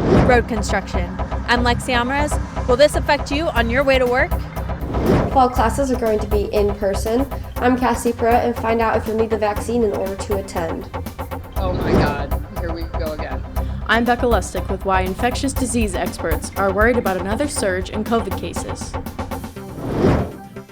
Road construction. I'm Lexi Amares. Will this affect you on your way to work? Fall classes are going to be in person. I'm Cassie Pruitt, and find out if you'll need the vaccine in order to attend. Oh my God, here we go again. I'm Becca Lustig with why infectious disease experts are worried about another surge in COVID cases.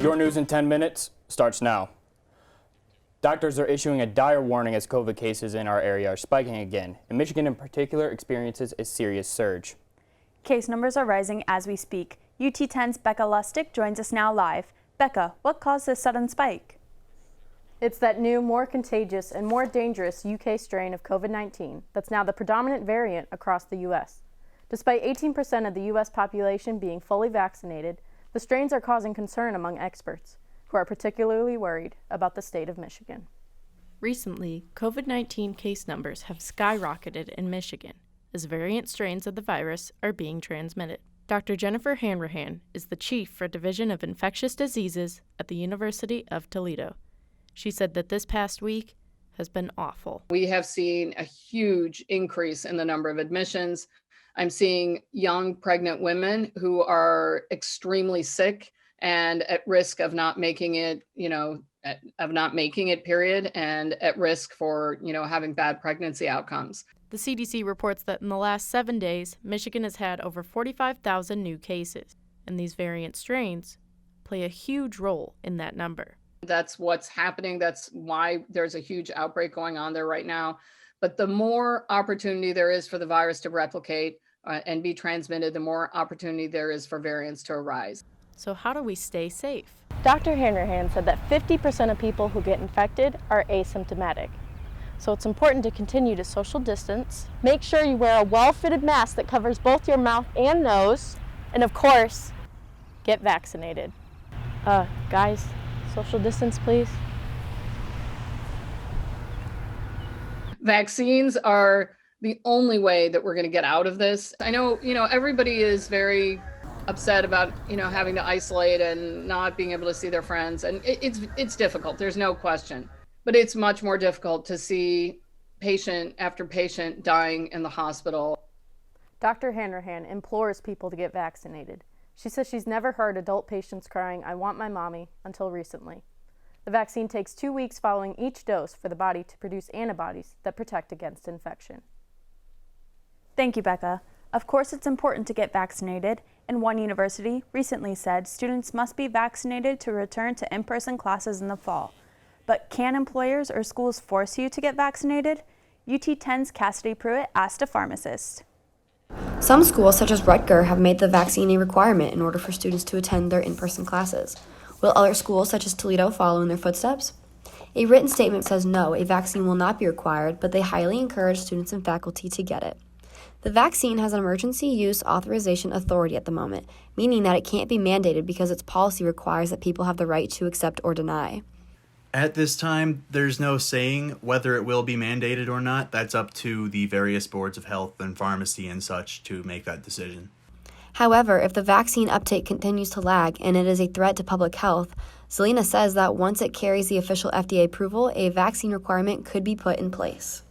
Your news in 10 minutes starts now. Doctors are issuing a dire warning as COVID cases in our area are spiking again, and Michigan in particular experiences a serious surge. Case numbers are rising as we speak. UT10's Becca Lustig joins us now live. Becca, what caused this sudden spike? It's that new, more contagious and more dangerous UK strain of COVID-19 that's now the predominant variant across the U.S. Despite 18% of the U.S. population being fully vaccinated, the strains are causing concern among experts, who are particularly worried about the state of Michigan. Recently, COVID-19 case numbers have skyrocketed in Michigan as variant strains of the virus are being transmitted. Dr. Jennifer Hanrahan is the chief for Division of Infectious Diseases at the University of Toledo. She said that this past week has been awful. We have seen a huge increase in the number of admissions. I'm seeing young pregnant women who are extremely sick and at risk of not making it, period, and at risk for, having bad pregnancy outcomes. The CDC reports that in the last 7 days, Michigan has had over 45,000 new cases, and these variant strains play a huge role in that number. That's what's happening. That's why there's a huge outbreak going on there right now. But the more opportunity there is for the virus to replicate and be transmitted, the more opportunity there is for variants to arise. So how do we stay safe? Dr. Hanrahan said that 50% of people who get infected are asymptomatic. So it's important to continue to social distance. Make sure you wear a well-fitted mask that covers both your mouth and nose. And of course, get vaccinated. Guys, social distance, please. Vaccines are the only way that we're going to get out of this. I know, everybody is very upset about, having to isolate and not being able to see their friends. And it's difficult. There's no question. But it's much more difficult to see patient after patient dying in the hospital. Dr. Hanrahan implores people to get vaccinated. She says she's never heard adult patients crying, "I want my mommy," until recently. The vaccine takes 2 weeks following each dose for the body to produce antibodies that protect against infection. Thank you, Becca. Of course, it's important to get vaccinated, and one university recently said students must be vaccinated to return to in-person classes in the fall. But can employers or schools force you to get vaccinated? UT10's Cassidy Pruitt asked a pharmacist. Some schools, such as Rutger, have made the vaccine a requirement in order for students to attend their in-person classes. Will other schools, such as Toledo, follow in their footsteps? A written statement says no, a vaccine will not be required, but they highly encourage students and faculty to get it. The vaccine has an emergency use authorization authority at the moment, meaning that it can't be mandated because its policy requires that people have the right to accept or deny. At this time, there's no saying whether it will be mandated or not. That's up to the various boards of health and pharmacy and such to make that decision. However, if the vaccine uptake continues to lag and it is a threat to public health, Zelina says that once it carries the official FDA approval, a vaccine requirement could be put in place.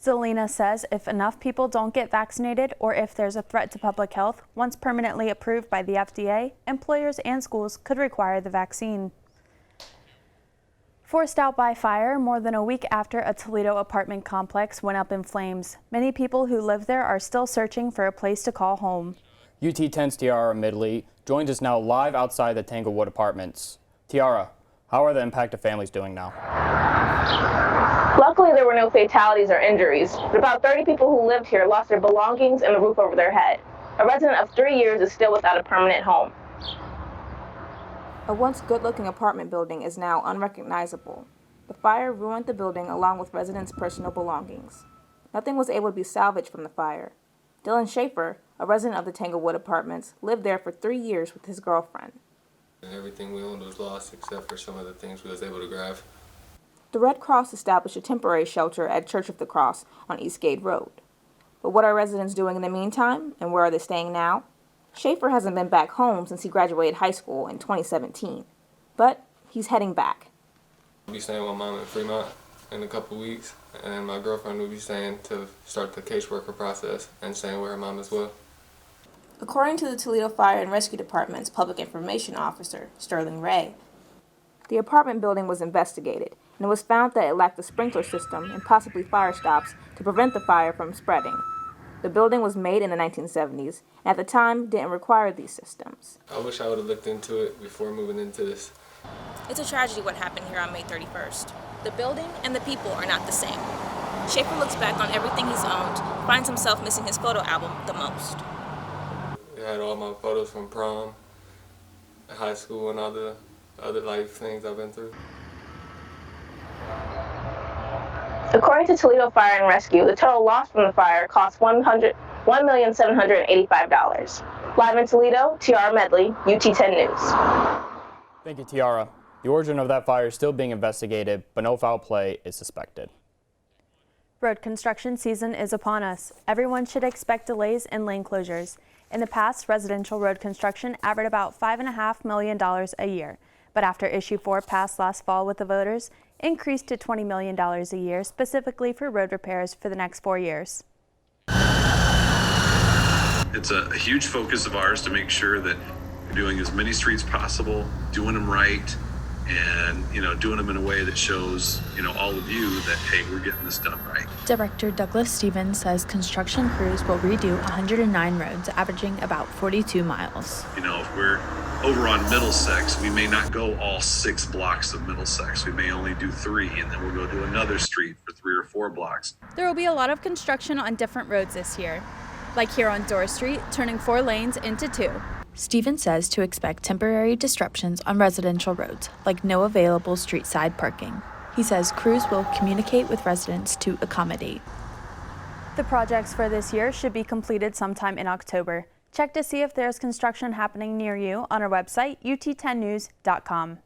Zelina says if enough people don't get vaccinated or if there's a threat to public health, once permanently approved by the FDA, employers and schools could require the vaccine. Forced out by fire more than a week after a Toledo apartment complex went up in flames. Many people who live there are still searching for a place to call home. UT10's Tiara Midley joins us now live outside the Tanglewood Apartments. Tiara, how are the impacted families doing now? Luckily, there were no fatalities or injuries, but about 30 people who lived here lost their belongings and the roof over their head. A resident of 3 years is still without a permanent home. A once good-looking apartment building is now unrecognizable. The fire ruined the building along with residents' personal belongings. Nothing was able to be salvaged from the fire. Dylan Schaefer, a resident of the Tanglewood Apartments, lived there for 3 years with his girlfriend. Everything we owned was lost except for some of the things we was able to grab. The Red Cross established a temporary shelter at Church of the Cross on Eastgate Road. But what are residents doing in the meantime, and where are they staying now? Schaefer hasn't been back home since he graduated high school in 2017, but he's heading back. I'll be staying with Mom in Fremont in a couple weeks, and my girlfriend will be staying to start the caseworker process and staying with her mom as well. According to the Toledo Fire and Rescue Department's Public Information Officer, Sterling Ray, the apartment building was investigated, and it was found that it lacked a sprinkler system and possibly fire stops to prevent the fire from spreading. The building was made in the 1970s, and at the time didn't require these systems. I wish I would have looked into it before moving into this. It's a tragedy what happened here on May 31st. The building and the people are not the same. Schaefer looks back on everything he's owned, finds himself missing his photo album the most. I had all my photos from prom, high school, and all the other life things I've been through. According to Toledo Fire and Rescue, the total loss from the fire cost $1,785,000. Live in Toledo, Tiara Medley, UT10 News. Thank you, Tiara. The origin of that fire is still being investigated, but no foul play is suspected. Road construction season is upon us. Everyone should expect delays and lane closures. In the past, residential road construction averaged about $5.5 million a year, but after Issue 4 passed last fall with the voters, increased to $20 million a year specifically for road repairs for the next 4 years. It's a huge focus of ours to make sure that we're doing as many streets possible, doing them right, and doing them in a way that shows all of you that, hey, we're getting this done right. Director Douglas Stevens says construction crews will redo 109 roads averaging about 42 miles. If we're over on Middlesex, we may not go all 6 blocks of Middlesex. We may only do 3, and then we'll go to another street for 3 or 4 blocks. There will be a lot of construction on different roads this year, like here on Dorr Street, turning 4 lanes into 2. Stevens says to expect temporary disruptions on residential roads, like no available street side parking. He says crews will communicate with residents to accommodate. The projects for this year should be completed sometime in October. Check to see if there's construction happening near you on our website, ut10news.com.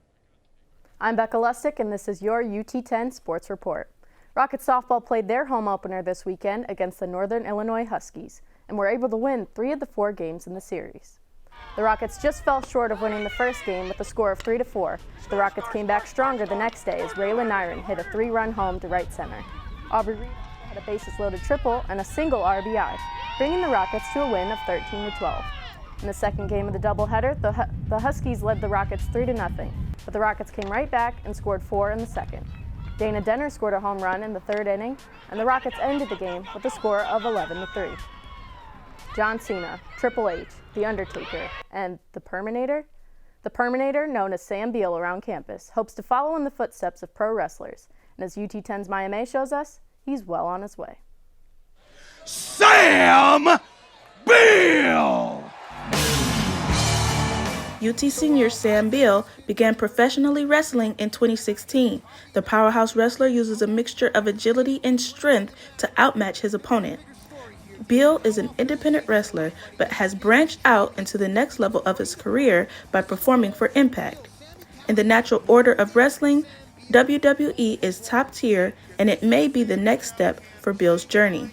I'm Becca Lustig, and this is your UT10 Sports Report. Rocket softball played their home opener this weekend against the Northern Illinois Huskies, and were able to win 3 of the 4 games in the series. The Rockets just fell short of winning the first game with a score of 3-4. The Rockets came back stronger the next day as Raylan Nyron hit a 3-run home to right center. Aubrey Reed had a bases-loaded triple and a single RBI, bringing the Rockets to a win of 13-12. In the second game of the doubleheader, the Huskies led the Rockets 3-0, but the Rockets came right back and scored 4 in the second. Dana Denner scored a home run in the 3rd inning, and the Rockets ended the game with a score of 11-3. John Cena, Triple H, The Undertaker, and The Perminator? The Perminator, known as Sam Beal around campus, hopes to follow in the footsteps of pro wrestlers, and as UT10's Maya May shows us, he's well on his way. Sam Beal! UT senior Sam Beal began professionally wrestling in 2016. The powerhouse wrestler uses a mixture of agility and strength to outmatch his opponent. Beal is an independent wrestler, but has branched out into the next level of his career by performing for Impact. In the natural order of wrestling, WWE is top tier, and it may be the next step for Beal's journey.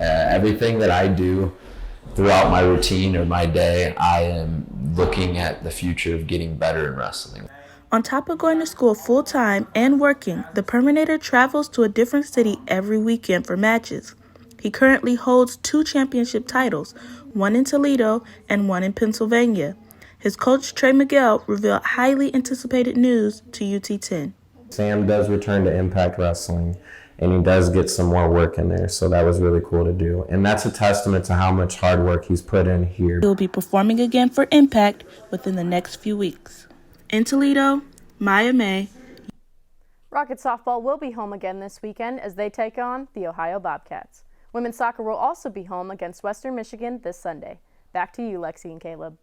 Everything that I do throughout my routine or my day, I am looking at the future of getting better in wrestling. On top of going to school full-time and working, the Perminator travels to a different city every weekend for matches. He currently holds 2 championship titles, one in Toledo and one in Pennsylvania. His coach, Trey Miguel, revealed highly anticipated news to UT10. Sam does return to Impact Wrestling, and he does get some more work in there, so that was really cool to do. And that's a testament to how much hard work he's put in here. He will be performing again for Impact within the next few weeks. In Toledo, Maya May. Rocket softball will be home again this weekend as they take on the Ohio Bobcats. Women's soccer will also be home against Western Michigan this Sunday. Back to you, Lexi and Caleb.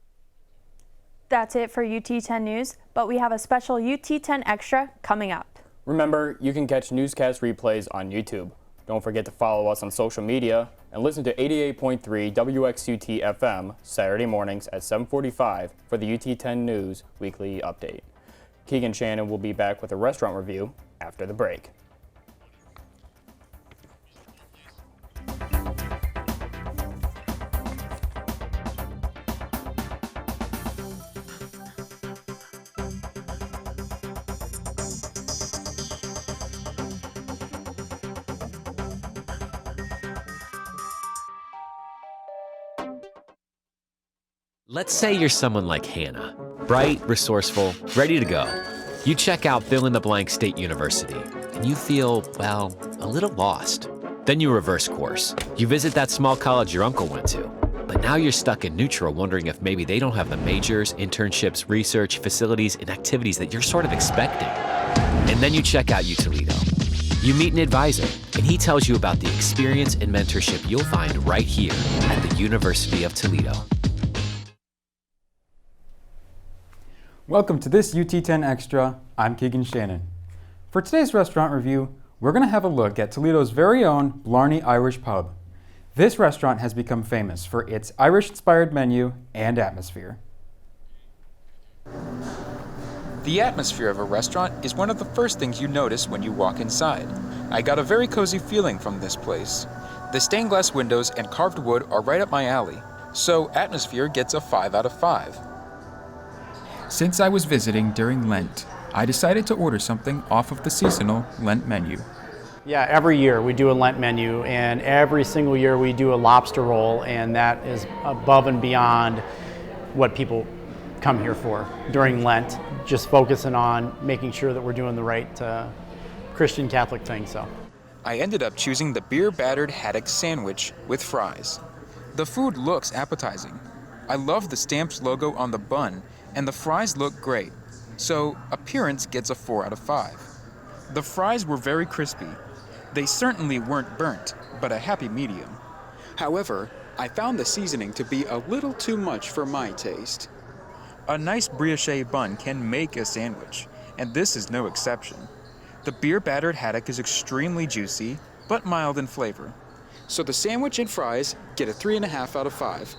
That's it for UT10 News, but we have a special UT10 Extra coming up. Remember, you can catch newscast replays on YouTube. Don't forget to follow us on social media and listen to 88.3 WXUT FM Saturday mornings at 7:45 for the UT10 News Weekly Update. Keegan Shannon will be back with a restaurant review after the break. Let's say you're someone like Hannah, bright, resourceful, ready to go. You check out fill-in-the-blank State University, and you feel, well, a little lost. Then you reverse course. You visit that small college your uncle went to, but now you're stuck in neutral wondering if maybe they don't have the majors, internships, research, facilities, and activities that you're sort of expecting. And then you check out Toledo. You meet an advisor, and he tells you about the experience and mentorship you'll find right here at the University of Toledo. Welcome to this UT10 Extra. I'm Keegan Shannon. For today's restaurant review, we're going to have a look at Toledo's very own Blarney Irish Pub. This restaurant has become famous for its Irish-inspired menu and atmosphere. The atmosphere of a restaurant is one of the first things you notice when you walk inside. I got a very cozy feeling from this place. The stained glass windows and carved wood are right up my alley, so atmosphere gets a 5 out of 5. Since I was visiting during Lent, I decided to order something off of the seasonal Lent menu. Yeah, every year we do a Lent menu, and every single year we do a lobster roll, and that is above and beyond what people come here for during Lent, just focusing on making sure that we're doing the right Christian Catholic thing. So I ended up choosing the beer-battered haddock sandwich with fries. The food looks appetizing. I love the Stamps logo on the bun, and the fries look great. So appearance gets a 4 out of 5. The fries were very crispy. They certainly weren't burnt, but a happy medium. However, I found the seasoning to be a little too much for my taste. A nice brioche bun can make a sandwich, and this is no exception. The beer-battered haddock is extremely juicy, but mild in flavor. So the sandwich and fries get a 3.5 out of 5.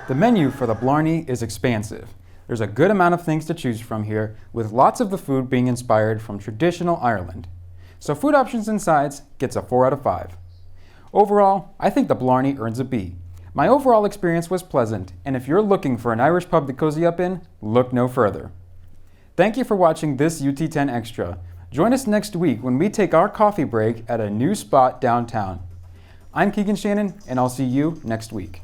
The menu for the Blarney is expansive. There's a good amount of things to choose from here, with lots of the food being inspired from traditional Ireland. So food options and sides gets a 4 out of 5. Overall, I think the Blarney earns a B. My overall experience was pleasant, and if you're looking for an Irish pub to cozy up in, look no further. Thank you for watching this UT10 Extra. Join us next week when we take our coffee break at a new spot downtown. I'm Keegan Shannon, and I'll see you next week.